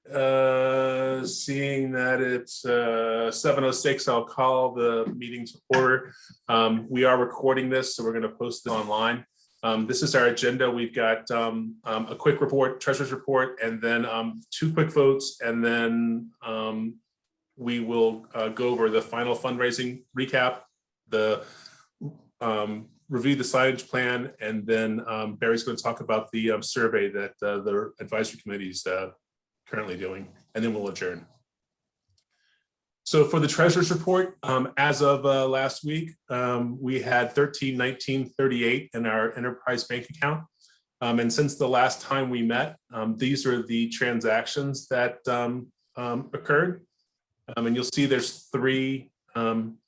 Seeing that it's 7:06, I'll call the meeting to order. We are recording this, so we're going to post it online. This is our agenda. We've got a quick report, treasurer's report, and then 2 quick votes, and then we will go over the final fundraising recap, the review the signage plan, and then Barry's going to talk about the survey that the advisory committee is currently doing, and then we'll adjourn. So for the treasurer's report, as of last week, we had $13,1938 in our enterprise bank account. And since the last time we met, these are the transactions that occurred. And you'll see there's three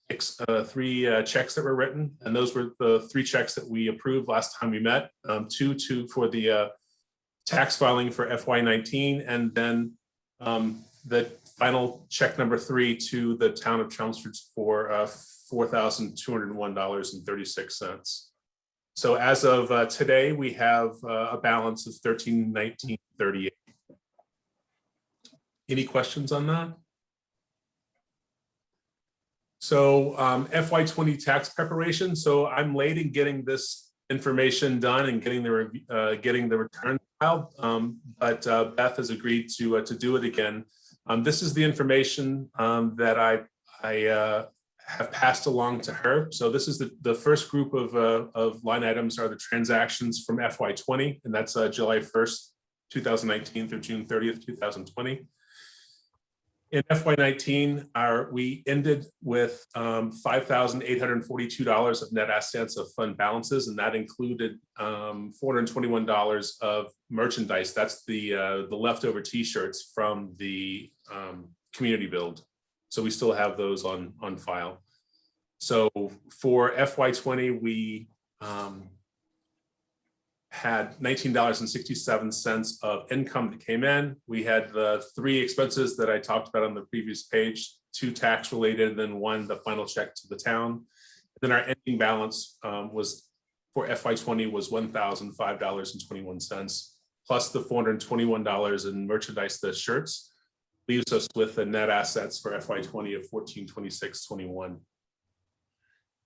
checks that were written, and those were the 3 checks that we approved last time we met. 2 for the tax filing for FY19, and then the final check number 3 to the town of Chelmsford for $4,201.36. So as of today, we have a balance of $13,1938. Any questions on that? So FY20 tax preparation. So I'm late in getting this information done and getting the return filed, but Beth has agreed to do it again. This is the information that I have passed along to her. So this is the first group of line items are the transactions from FY20, and that's July 1st, 2019 through June 30th, 2020. In FY19, we ended with $5,842 of net assets of fund balances, and that included $421 of merchandise. That's the leftover T-shirts from the community build. So we still have those on file. So for FY20, we had $19.67 of income that came in. We had the 3 expenses that I talked about on the previous page, 2 tax related, then 1 the final check to the town. And then our ending balance was for FY20 was $1,005.21 plus the $421 in merchandise, the shirts, leaves us with the net assets for FY20 of $1,426.21.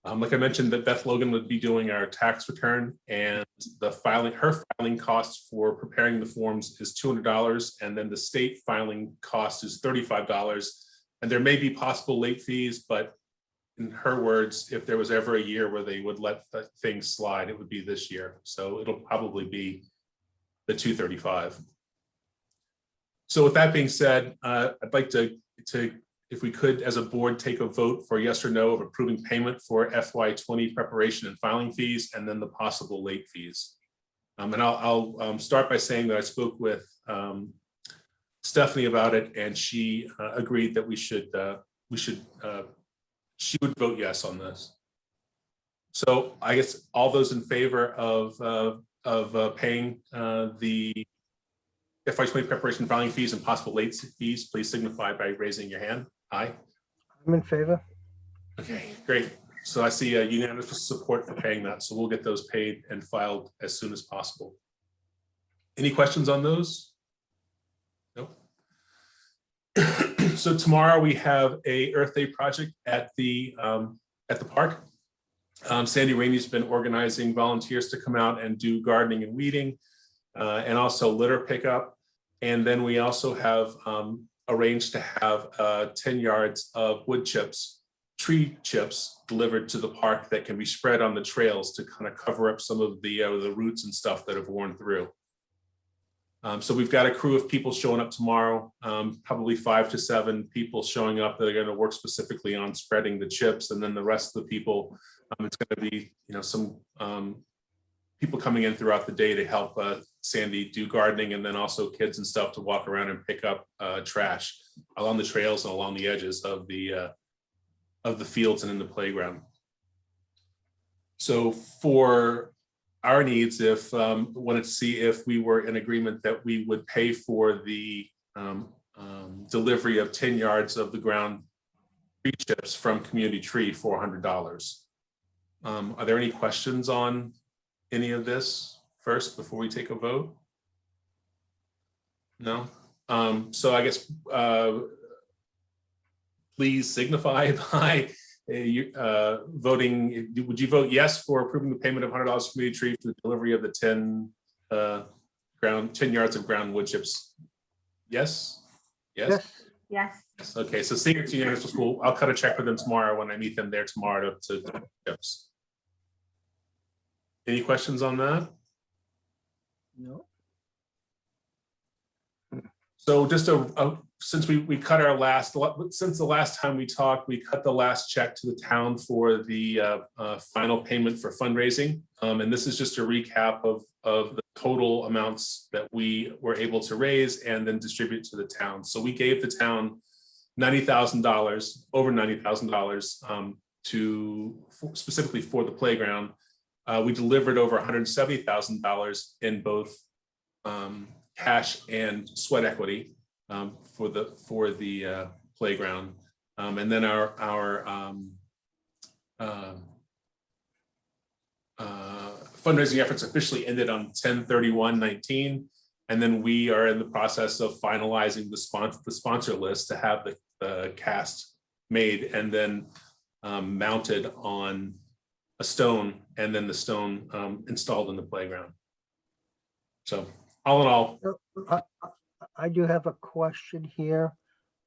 Like I mentioned, that Beth Logan would be doing our tax return, and her filing cost for preparing the forms is $200, and then the state filing cost is $35. And there may be possible late fees, but in her words, if there was ever a year where they would let things slide, it would be this year. So it'll probably be the $235. So with that being said, I'd like to if we could, as a board, take a vote for yes or no of approving payment for FY20 preparation and filing fees, and then the possible late fees. And I'll start by saying that I spoke with Stephanie about it, and she agreed that she would vote yes on this. So I guess all those in favor of paying the FY20 preparation filing fees and possible late fees, please signify by raising your hand. Aye. I'm in favor. Okay, great. So I see unanimous support for paying that. So we'll get those paid and filed as soon as possible. Any questions on those? Nope. So tomorrow we have a Earth Day project at the park. Sandy Rainey's been organizing volunteers to come out and do gardening and weeding, and also litter pickup. And then we also have arranged to have 10 yards of wood chips, tree chips, delivered to the park that can be spread on the trails to kind of cover up some of the roots and stuff that have worn through. So we've got a crew of people showing up tomorrow, probably 5 to 7 people showing up that are going to work specifically on spreading the chips, and then the rest of the people, it's going to be, some people coming in throughout the day to help Sandy do gardening, and then also kids and stuff to walk around and pick up trash along the trails and along the edges of the fields and in the playground. So for our needs, if wanted to see if we were in agreement that we would pay for the delivery of 10 yards of the ground tree chips from Community Tree for $100. Are there any questions on any of this first before we take a vote? No? So I guess please signify by voting. Would you vote yes for approving the payment of $100 for community tree for the delivery of the 10 yards of ground wood chips? Yes. Yes. Yes. Yes. Okay. So Senior High School, I'll cut a check for them tomorrow when I meet them there tomorrow to chips. Any questions on that? No. So just since we cut our since the last time we talked, we cut the last check to the town for the final payment for fundraising. And this is just a recap of the total amounts that we were able to raise and then distribute to the town. So we gave the town $90,000, over $90,000 specifically for the playground. We delivered over $170,000 in both cash and sweat equity for the playground, and then our fundraising efforts officially ended on 10/31/19, and then we are in the process of finalizing the sponsor list to have the cast made and then mounted on a stone, and then the stone installed in the playground. So all in all, I do have a question here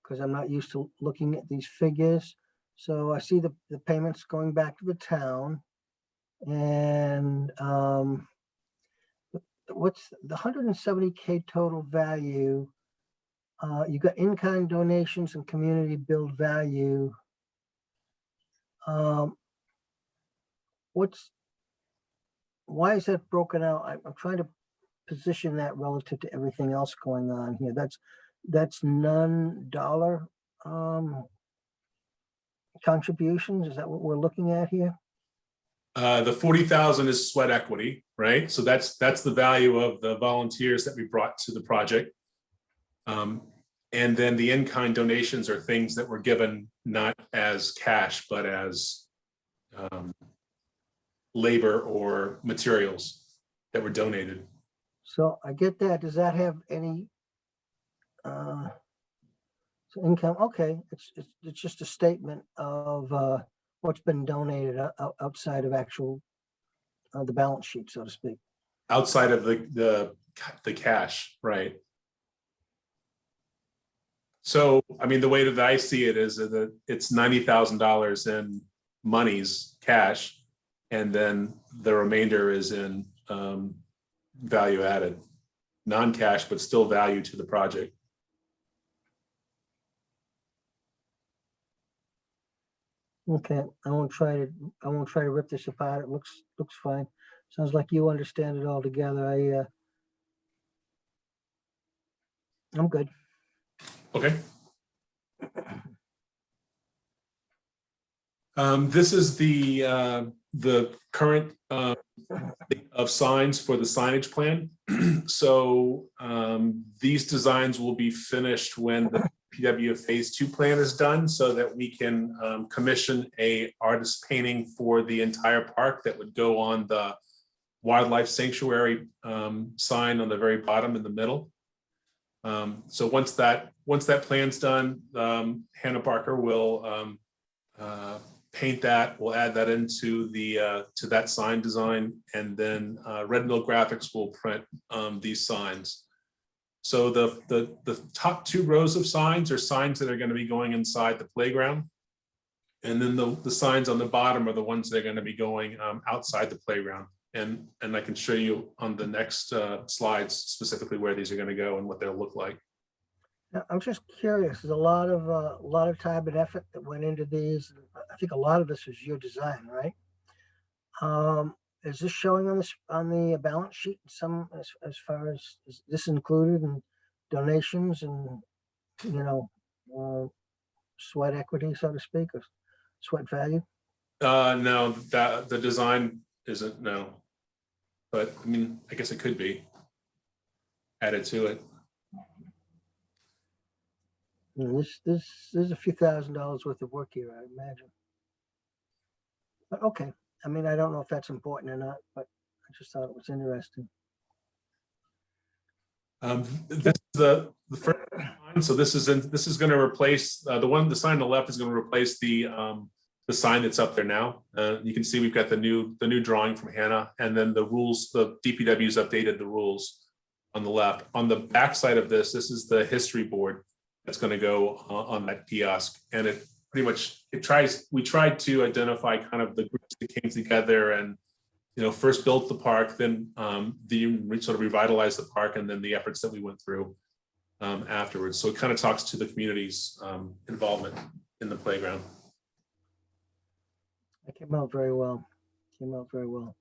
because I'm not used to looking at these figures. So I see the payments going back to the town, and what's the 170K total value? You got in-kind donations and community build value. Why is that broken out? I'm trying to position that relative to everything else going on here. That's non-dollar contributions. Is that what we're looking at here? the 40,000 is sweat equity, right? So that's the value of the volunteers that we brought to the project. And then the in-kind donations are things that were given not as cash, but as labor or materials that were donated. So I get that. Does that have any so income? Okay, it's just a statement of what's been donated outside of actual the balance sheet, so to speak. Outside of the cash, right? So, I mean, the way that I see it is that it's $90,000 in monies, cash, and then the remainder is in value added, non-cash, but still value to the project. Okay, I won't try to rip this apart. It looks fine. Sounds like you understand it all together. I'm good. Okay. This is the current of signs for the signage plan. So these designs will be finished when the PW Phase 2 plan is done, so that we can commission a artist painting for the entire park that would go on the wildlife sanctuary sign on the very bottom in the middle. So once that plan's done, Hannah Barker will paint that. We'll add that into the to that sign design, and then Red Mill Graphics will print these signs. So the top two rows of signs are signs that are going to be going inside the playground, and then the signs on the bottom are the ones that are going to be going outside the playground. And I can show you on the next slides specifically where these are going to go and what they'll look like. Now, I'm just curious. There's a lot of time and effort that went into these. I think a lot of this was your design, right? Is this showing on the balance sheet? Some as far as is this included in donations and sweat equity, so to speak, or sweat value? No, that the design isn't, no. But I mean, I guess it could be added to it. There's a few $1,000s worth of work here, I imagine. But okay, I mean, I don't know if that's important or not, but I just thought it was interesting. This is the first sign, so this is going to replace the sign on the left is going to replace the sign that's up there now. You can see we've got the new drawing from Hannah, and then the rules, the DPW's updated the rules on the left. On the back side of this is the history board that's going to go on that kiosk, and it pretty much we tried to identify kind of the groups that came together and first built the park, then sort of revitalized the park, and then the efforts that we went through afterwards. So it kind of talks to the community's involvement in the playground. It came out very well. Came out very well.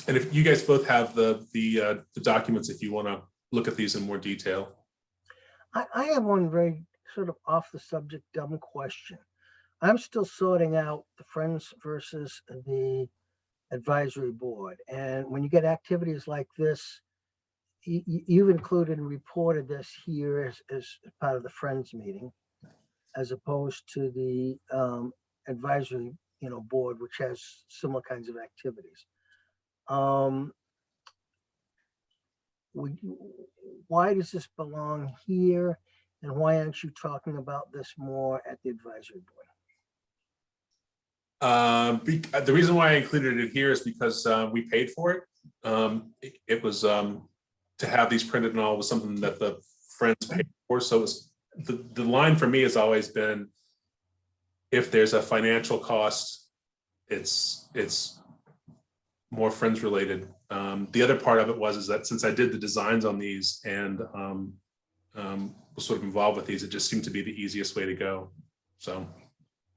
And if you guys both have the documents, if you want to look at these in more detail. I have one very sort of off the subject dumb question. I'm still sorting out the Friends versus the advisory board. And when you get activities like this, you've included and reported this here as part of the Friends meeting, as opposed to the advisory, board, which has similar kinds of activities. Why does this belong here? And why aren't you talking about this more at the advisory board? The reason why I included it here is because we paid for it. It was to have these printed and all was something that the Friends paid for. So it was, the line for me has always been, if there's a financial cost, it's more Friends related. The other part of it is that since I did the designs on these and was sort of involved with these, it just seemed to be the easiest way to go. So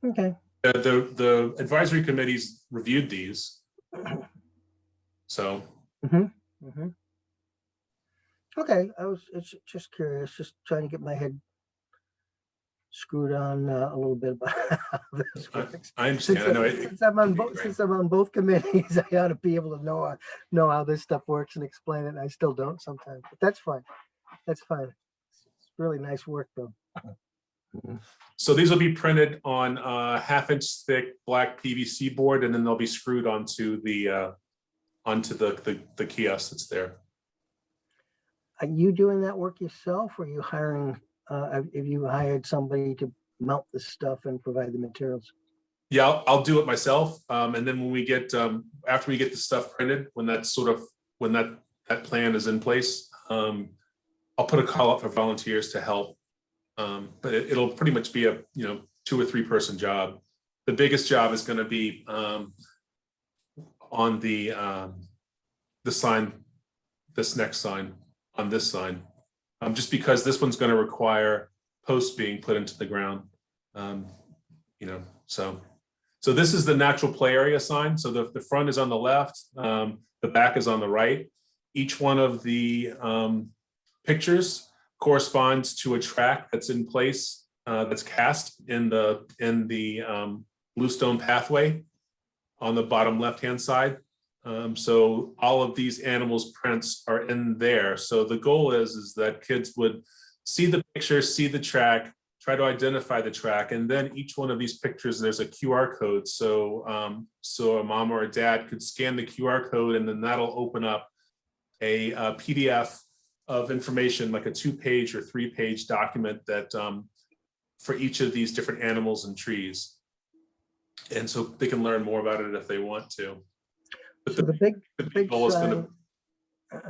okay. The advisory committees reviewed these. So. Okay, it's just curious, just trying to get my head screwed on a little bit about how this works. I understand. Since I'm on both committees, I ought to be able to know how this stuff works and explain it. And I still don't sometimes, but that's fine. That's fine. It's really nice work though. So these will be printed on a 1/2-inch thick black PVC board, and then they'll be screwed onto the kiosk that's there. Are you doing that work yourself, or are you hiring? Have you hired somebody to mount this stuff and provide the materials? Yeah, I'll do it myself. And then when we get after we get the stuff printed, when that plan is in place, I'll put a call out for volunteers to help. But it'll pretty much be a 2 or 3 person job. The biggest job is going to be on the sign, this next sign, on this sign, just because this one's going to require posts being put into the ground. So this is the natural play area sign. So the front is on the left, the back is on the right. Each one of the pictures corresponds to a track that's in place, that's cast in the bluestone pathway on the bottom left-hand side. So all of these animals' prints are in there. So the goal is that kids would see the picture, see the track, try to identify the track, and then each one of these pictures, there's a QR code. So a mom or a dad could scan the QR code, and then that'll open up a PDF of information, like a 2-page or 3-page document that for each of these different animals and trees. And so they can learn more about it if they want to. But so the big goal is sign,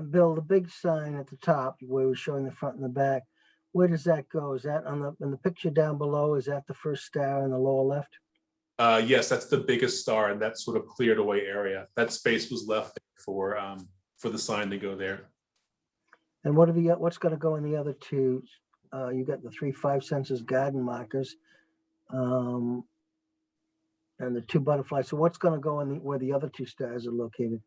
Bill, the big sign at the top where we're showing the front and the back, where does that go? Is that in the picture down below? Is that the first star in the lower left? Yes, that's the biggest star, and that sort of cleared away area. That space was left for the sign to go there. And what's going to go in the other two? You got the 3 5-senses garden markers, and the 2 butterflies. So what's going to go in where the other 2 stars are located?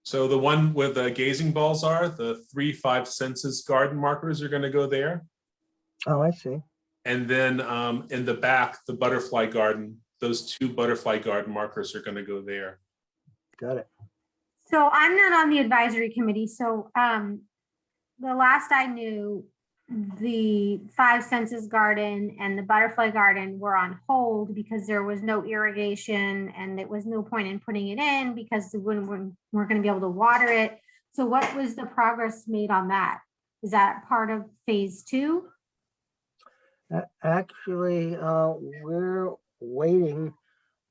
So the one where the gazing balls are, the 3 5-senses garden markers are going to go there. Oh, I see. And then in the back, the butterfly garden, those 2 butterfly garden markers are going to go there. Got it. So I'm not on the advisory committee. So the last I knew, the 5 senses garden and the butterfly garden were on hold because there was no irrigation and there was no point in putting it in because we weren't going to be able to water it. So what was the progress made on that? Is that part of phase 2? Actually, we're waiting.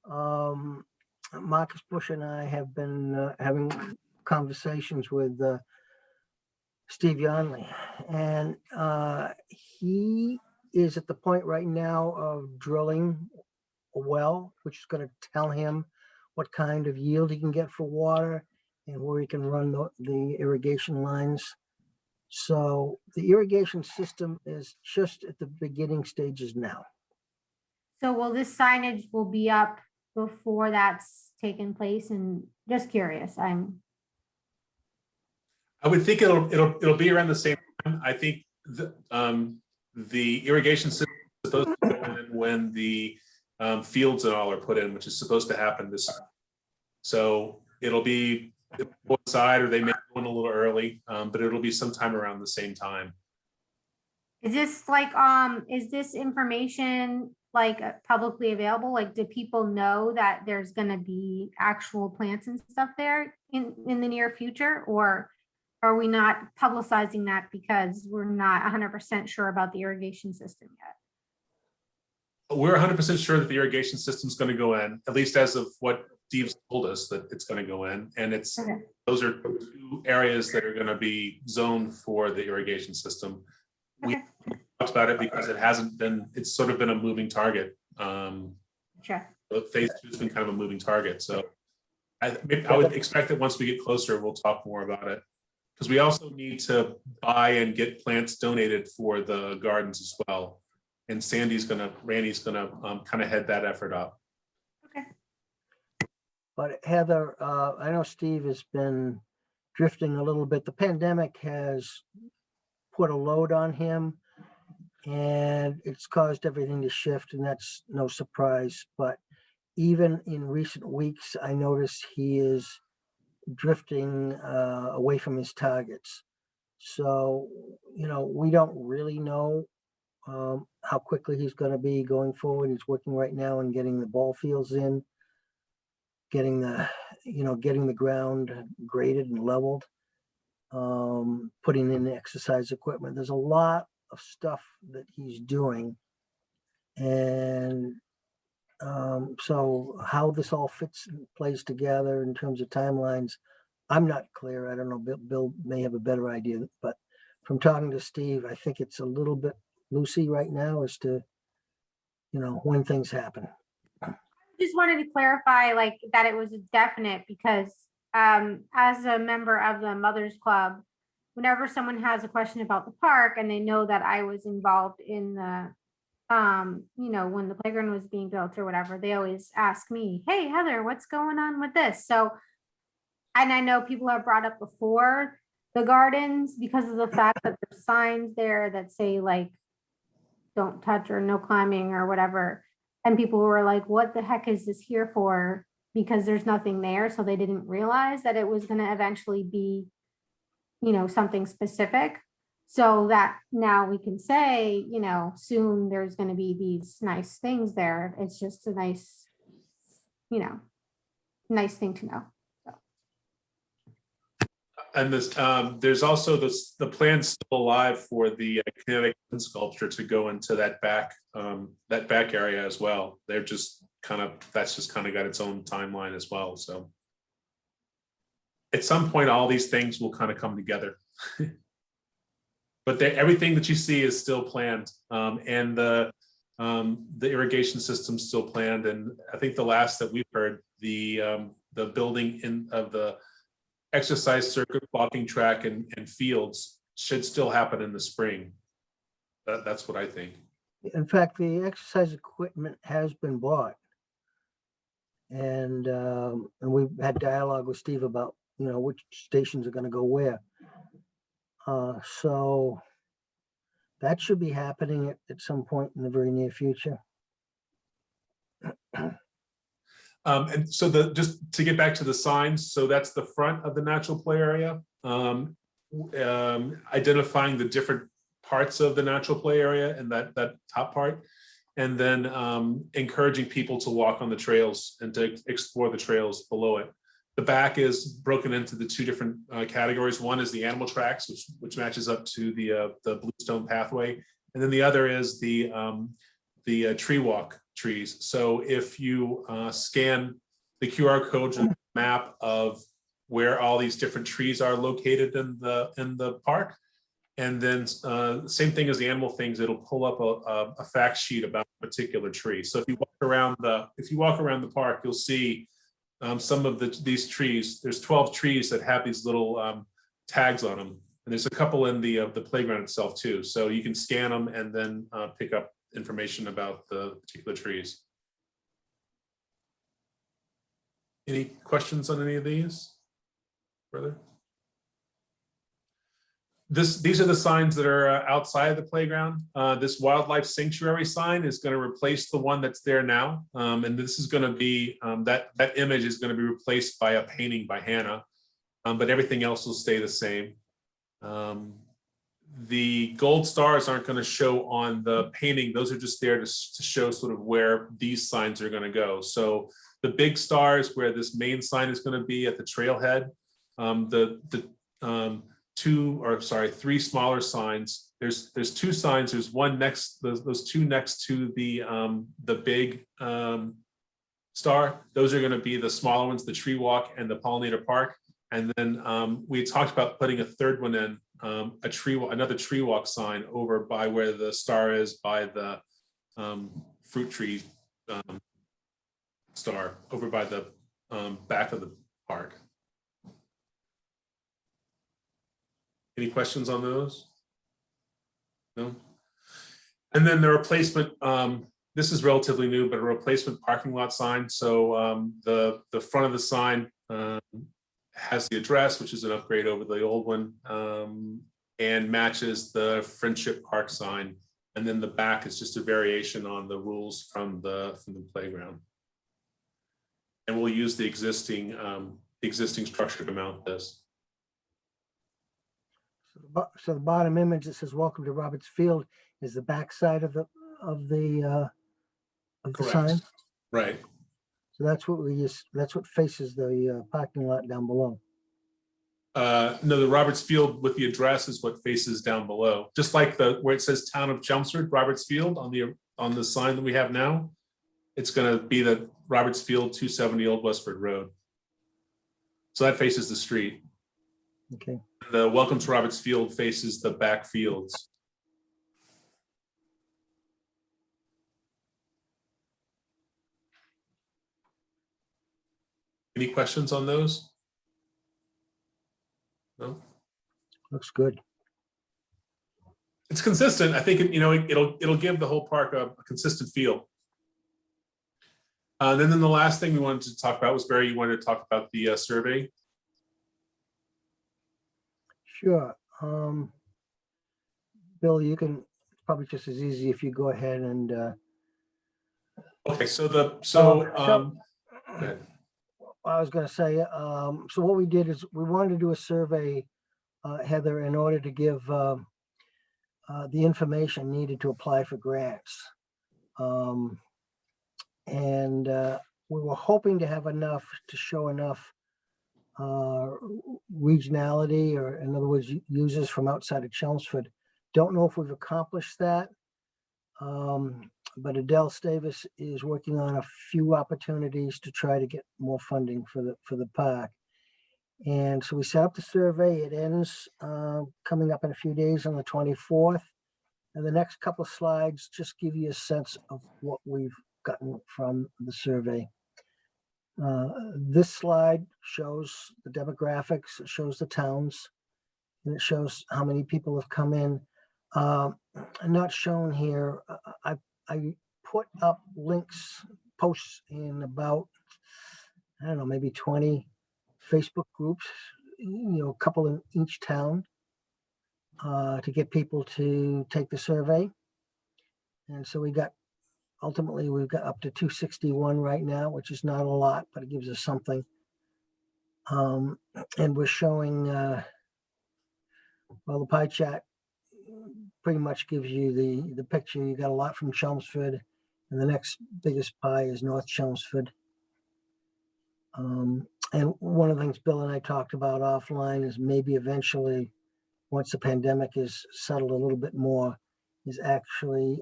Marcus Bush and I have been having conversations with Steve Yonley, and he is at the point right now of drilling a well, which is going to tell him what kind of yield he can get for water and where he can run the irrigation lines. So the irrigation system is just at the beginning stages now. So will this signage will be up before that's taken place? And just curious, I would think it'll be around the same time. I think the irrigation system is supposed to go in when the fields and all are put in, which is supposed to happen this summer. So it'll be coincide, or they may go in a little early, but it'll be sometime around the same time. is this like, is this information like publicly available? Like, do people know that there's gonna be actual plants and stuff there in the near future? Or are we not publicizing that because we're not 100% sure about the irrigation system yet? We're 100% sure that the irrigation system is going to go in, at least as of what Steve's told us that it's going to go in. And it's Okay. Those are 2 areas that are going to be zoned for the irrigation system. Okay. We talked about it because it hasn't been, it's sort of been a moving target. Sure. Phase 2 has been kind of a moving target. So I would expect that once we get closer, we'll talk more about it. Because we also need to buy and get plants donated for the gardens as well. And Randy's gonna kind of head that effort up. Okay. But Heather, I know Steve has been drifting a little bit. The pandemic has put a load on him, and it's caused everything to shift, and that's no surprise. But even in recent weeks, I notice he is drifting away from his targets. So, we don't really know how quickly he's going to be going forward. He's working right now on getting the ball fields in, getting the ground graded and leveled, putting in the exercise equipment. There's a lot of stuff that he's doing. And so how this all fits and plays together in terms of timelines, I'm not clear. I don't know. Bill may have a better idea, but from talking to Steve, I think it's a little bit loosey right now as to, when things happen. Just wanted to clarify like that it was a definite, because as a member of the Mothers Club, whenever someone has a question about the park and they know that I was involved in the when the playground was being built or whatever, they always ask me, hey Heather, what's going on with this? So, and I know people have brought up before the gardens because of the fact that there's signs there that say like don't touch or no climbing or whatever. And people were like, what the heck is this here for? Because there's nothing there. So they didn't realize that it was going to eventually be, something specific. So that now we can say, soon there's going to be these nice things there. It's just a nice, nice thing to know. And there's also the plan still alive for the kinetic sculpture to go into that back area as well. That's just kind of got its own timeline as well. So at some point, all these things will kind of come together. But everything that you see is still planned, and the irrigation system's still planned. And I think the last that we've heard, the building of the exercise circuit, walking track, and fields should still happen in the spring. That's what I think. In fact, the exercise equipment has been bought, and we've had dialogue with Steve about which stations are going to go where. So that should be happening at some point in the very near future. And so just to get back to the signs, so that's the front of the natural play area, identifying the different parts of the natural play area and that top part, and then encouraging people to walk on the trails and to explore the trails below it. The back is broken into the two different categories. One is the animal tracks, which matches up to the bluestone pathway, and then the other is the tree walk trees. So if you scan the QR code and map of where all these different trees are located in the park, and then same thing as the animal things, it'll pull up a fact sheet about a particular tree. So if you walk around the park, you'll see some of these trees. There's 12 trees that have these little tags on them, and there's a couple in the playground itself too. So you can scan them and then pick up information about the particular trees. Any questions on any of these, brother? These are the signs that are outside of the playground. This wildlife sanctuary sign is going to replace the one that's there now. And this is going to be, that image is going to be replaced by a painting by Hannah, but everything else will stay the same. The gold stars aren't going to show on the painting. Those are just there to show sort of where these signs are going to go. So the big stars where this main sign is going to be at the trailhead, three smaller signs. There's two signs. There's one next, those two next to the big star. Those are going to be the smaller ones, the tree walk and the pollinator park. And then we talked about putting a third one in, another tree walk sign over by where the star is by the fruit tree star over by the back of the park. Any questions on those? No? And then the replacement, this is relatively new, but a replacement parking lot sign. So the front of the sign has the address, which is an upgrade over the old one, and matches the Friendship Park sign. And then the back is just a variation on the rules from the playground. And we'll use the existing structure to mount this. So the bottom image that says "Welcome to Roberts Field" is the back side of the Correct. sign. Right. So that's what we use. That's what faces the parking lot down below. No, the Roberts Field with the address is what faces down below. Just like where it says Town of Chelmsford, Roberts Field on the sign that we have now, it's going to be the Roberts Field 270 Old Westford Road. So that faces the street. Okay. The Welcome to Roberts Field faces the back fields. Any questions on those? No? Looks good. It's consistent. I think it'll give the whole park a consistent feel. And then the last thing we wanted to talk about was, Barry, you wanted to talk about the survey. Sure. Bill, you can, it's probably just as easy if you go ahead and Okay, so go ahead. I was going to say, so what we did is we wanted to do a survey, Heather, in order to give the information needed to apply for grants. And we were hoping to have enough to show enough regionality, or in other words, users from outside of Chelmsford. Don't know if we've accomplished that. But Adele Stavis is working on a few opportunities to try to get more funding for the park. And so we set up the survey. It ends coming up in a few days on the 24th. And the next couple of slides just give you a sense of what we've gotten from the survey. This slide shows the demographics, it shows the towns, and it shows how many people have come in. Not shown here, I put up links, posts in about, I don't know, maybe 20 Facebook groups, a couple in each town, to get people to take the survey. And so ultimately we've got up to 261 right now, which is not a lot, but it gives us something. And we're showing, well, the pie chart pretty much gives you the picture. You got a lot from Chelmsford, and the next biggest pie is North Chelmsford. And one of the things Bill and I talked about offline is maybe eventually, once the pandemic is settled a little bit more, is actually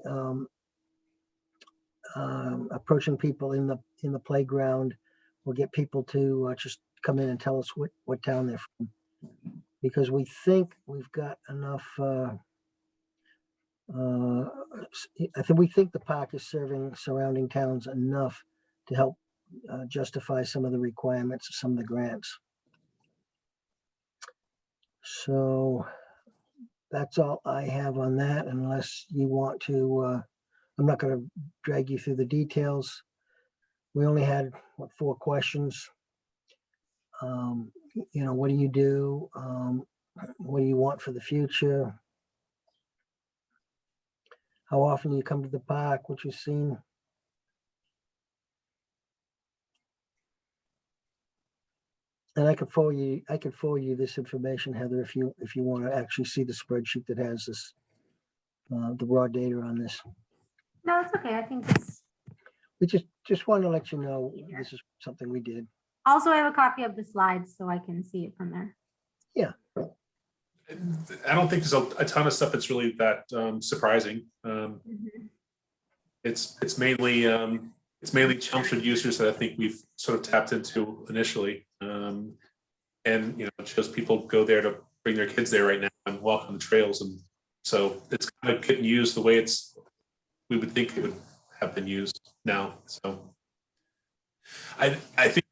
approaching people in the playground. We'll get people to just come in and tell us what town they're from, because we think we've got enough. We think the park is serving surrounding towns enough to help justify some of the requirements of some of the grants. So that's all I have on that, unless you want to. I'm not going to drag you through the details. We only had 4 questions. What do you do? What do you want for the future? How often do you come to the park? What you've seen? And I could forward you this information, Heather, if you want to actually see the spreadsheet that has this, the raw data on this. No, it's okay. I think it's We just want to let you know this is something we did. also, I have a copy of the slides so I can see it from there. Yeah. I don't think there's a ton of stuff that's really that surprising. It's mainly Chelmsford users that I think we've sort of tapped into initially, and it shows people go there to bring their kids there right now and walk on the trails, and so it's kind of getting used the way we would think it would have been used now. So I think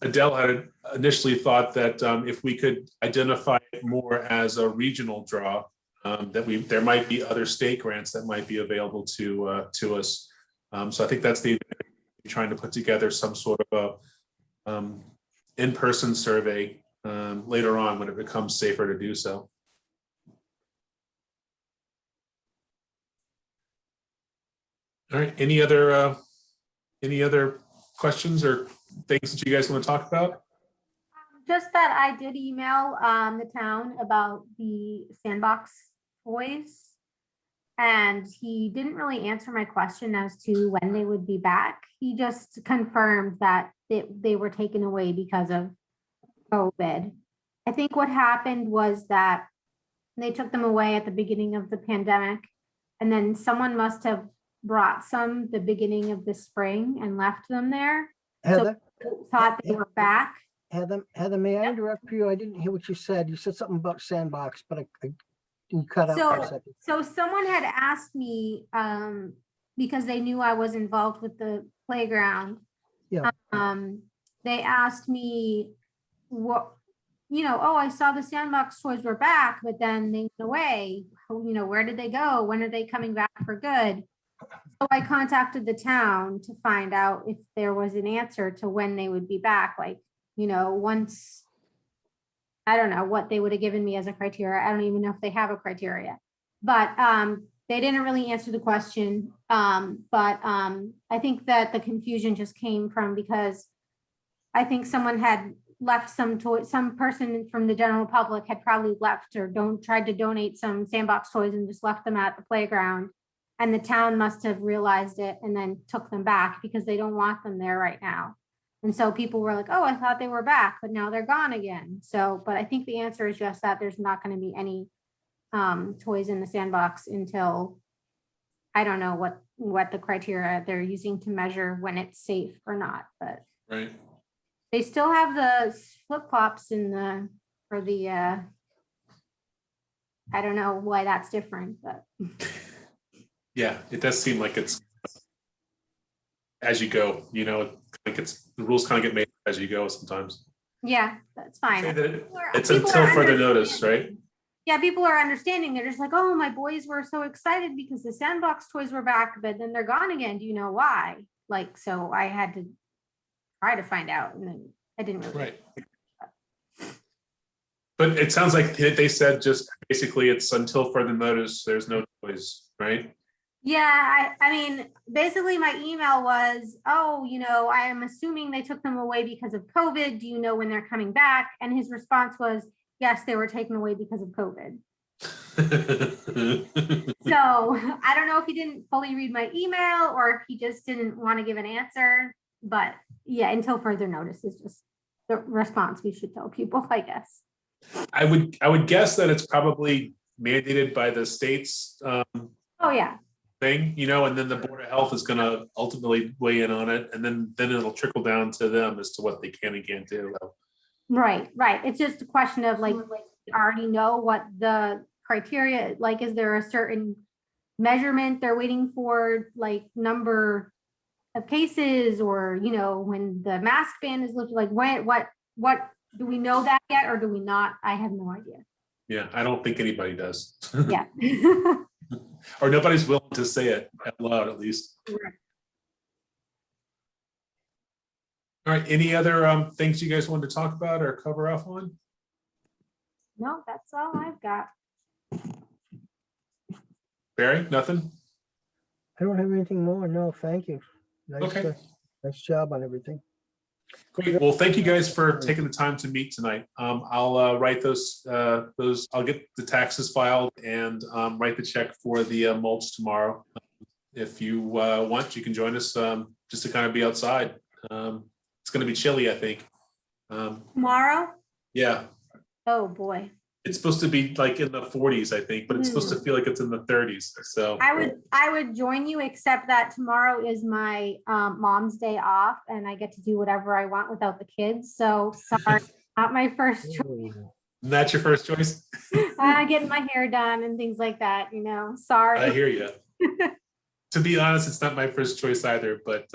Adele had initially thought that if we could identify it more as a regional draw, that there might be other state grants that might be available to us. So I think that's trying to put together some sort of a in-person survey later on when it becomes safer to do so. All right. Any other questions or things that you guys want to talk about? Just that I did email the town about the sandbox toys, and he didn't really answer my question as to when they would be back. He just confirmed that they were taken away because of COVID. I think what happened was that they took them away at the beginning of the pandemic, and then someone must have brought some the beginning of the spring and left them there. Heather, So thought they were back. Heather, may I interrupt you? I didn't hear what you said. You said something about sandbox, but you cut out for a second. So someone had asked me, because they knew I was involved with the playground. Yeah. They asked me I saw the sandbox toys were back, but then they went away. Where did they go? When are they coming back for good? So I contacted the town to find out if there was an answer to when they would be back. Once, I don't know what they would have given me as a criteria. I don't even know if they have a criteria, but they didn't really answer the question. I think that the confusion just came from because I think someone had left some toys. Some person from the general public had probably left or tried to donate some sandbox toys and just left them at the playground. And the town must have realized it and then took them back because they don't want them there right now. And so people were like, oh, I thought they were back, but now they're gone again. So, but I think the answer is just that there's not going to be any toys in the sandbox until, I don't know what the criteria they're using to measure when it's safe or not, but right. They still have the flip-flops for the I don't know why that's different, but yeah, it does seem like it's as you go, like the rules kind of get made as you go sometimes. Yeah, that's fine. It's until further notice, right? Yeah, people are understanding. They're just like, oh, my boys were so excited because the sandbox toys were back, but then they're gone again. Do you know why? So I had to try to find out, and then I didn't really. Right. But it sounds like they said just basically it's until further notice, there's no toys, right? Yeah, I mean, basically my email was, oh, I am assuming they took them away because of COVID. Do you know when they're coming back? And his response was, yes, they were taken away because of COVID. So I don't know if he didn't fully read my email or if he just didn't want to give an answer, but yeah, until further notice is just the response we should tell people, I guess. I would guess that it's probably mandated by the state's Oh, yeah, thing, you know, and then the Board of Health is gonna ultimately weigh in on it, and then it'll trickle down to them as to what they can and can't do. right. It's just a question of like, we already know what the criteria, like, is there a certain measurement they're waiting for, like number of cases, or, you know, when the mask ban is lifted, like what, do we know that yet, or do we not? I have no idea. Yeah, I don't think anybody does. Yeah. Or nobody's willing to say it out loud, at least. Right. All right, any other things you guys wanted to talk about or cover off on? No, that's all I've got. Barry, nothing? I don't have anything more. No, thank you. Nice, Okay. Nice job on everything. Great. Well, thank you guys for taking the time to meet tonight. I'll write those, I'll get the taxes filed and write the check for the mulch tomorrow. If you want, you can join us just to kind of be outside. It's going to be chilly, I think. Tomorrow? Yeah, Oh, boy. it's supposed to be like in the 40s, I think, but it's supposed to feel like it's in the 30s. So I would join you, except that tomorrow is my mom's day off and I get to do whatever I want without the kids. So sorry, not my first choice. Ooh. that's your first choice. Getting my hair done and things like that, you know, I sorry. hear you. To be honest, it's not my first choice either, but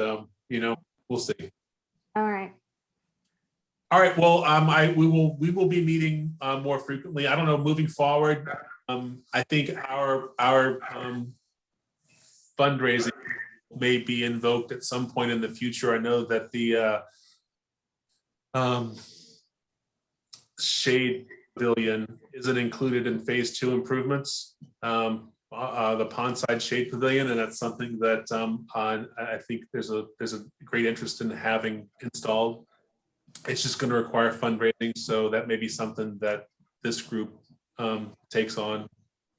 you know, we'll see. All right. All right, well, we will be meeting more frequently. I don't know, moving forward, I think our fundraising may be invoked at some point in the future. I know that the shade pavilion isn't included in phase 2 improvements, the pondside shade pavilion, and that's something that I think there's a great interest in having installed. It's just going to require fundraising, so that may be something that this group takes on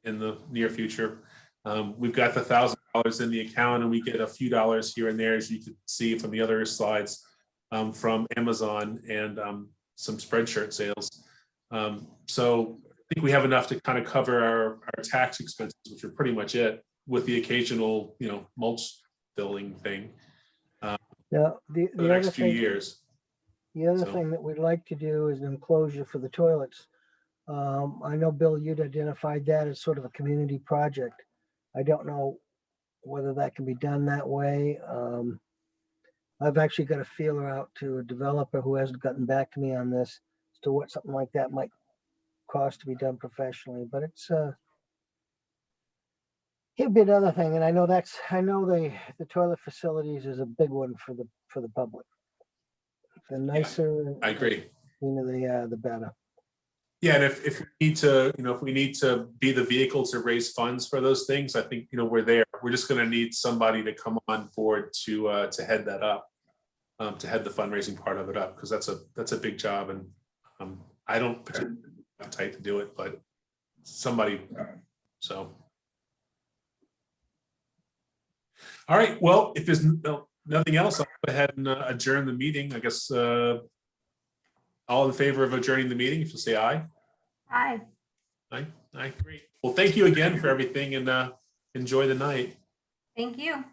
in the near future. We've got the $1,000 in the account, and we get a few dollars here and there, as you can see from the other slides, from Amazon and some Spreadshirt sales. So I think we have enough to kind of cover our tax expenses, which are pretty much it, with the occasional, you know, mulch filling thing Yeah, for the next few years. The other So- thing that we'd like to do is an enclosure for the toilets. I know, Bill, you'd identified that as sort of a community project. I don't know whether that can be done that way. I've actually got a feeler out to a developer who hasn't gotten back to me on this as to what something like that might cost to be done professionally, but it's it'd be another thing. And I know the toilet facilities is a big one for the public. The nicer, I agree. the better. Yeah, and if we need to, you know, if we need to be the vehicle to raise funds for those things, I think, you know, we're there. We're just going to need somebody to come on board to head that up, to head the fundraising part of it up, because that's a big job, and I don't particularly have appetite to do it, but somebody. So, all right. Well, if there's nothing else, I'll go ahead and adjourn the meeting. I guess all in favor of adjourning the meeting, if you'll say aye. Aye. Aye. Aye. Great. Well, thank you again for everything, and enjoy the night. Thank you. All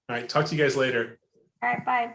right. Talk to you guys later. All right, bye.